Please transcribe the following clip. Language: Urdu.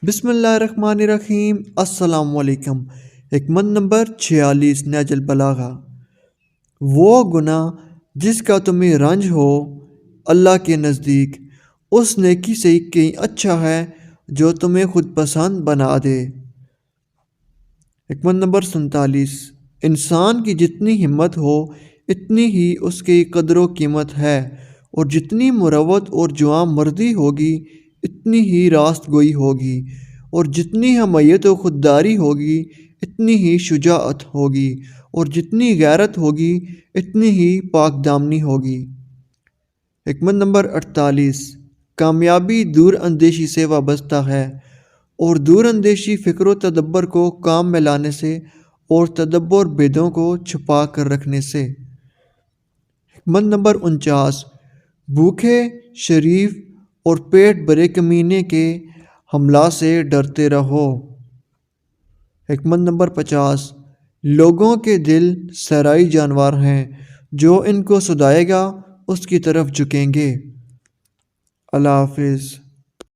بسم اللہ الرحمن الرحیم۔ السلام علیکم۔ حکمت نمبر 46 نہج البلاغہ۔ وہ گناہ جس کا تمہیں رنج ہو اللہ کے نزدیک اس نیکی سے کہیں اچھا ہے جو تمہیں خود پسند بنا دے۔ حکمت نمبر 47۔ انسان کی جتنی ہمت ہو اتنی ہی اس کی قدر و قیمت ہے، اور جتنی مروت اور جواں مردی ہوگی اتنی ہی راست گوئی ہوگی، اور جتنی حمیت و خودداری ہوگی اتنی ہی شجاعت ہوگی، اور جتنی غیرت ہوگی اتنی ہی پاک دامنی ہوگی۔ حکمت نمبر 48۔ کامیابی دور اندیشی سے وابستہ ہے، اور دور اندیشی فکر و تدبر کو کام میں لانے سے اور تدبر بدوں کو چھپا کر رکھنے سے۔ حکمت نمبر 49۔ بھوکے شریف اور پیٹ بھرے کمینے کے حملہ سے ڈرتے رہو۔ حکمت نمبر 50۔ لوگوں کے دل صحرائی جانور ہیں، جو ان کو سدائے گا اس کی طرف جھکیں گے۔ اللہ حافظ۔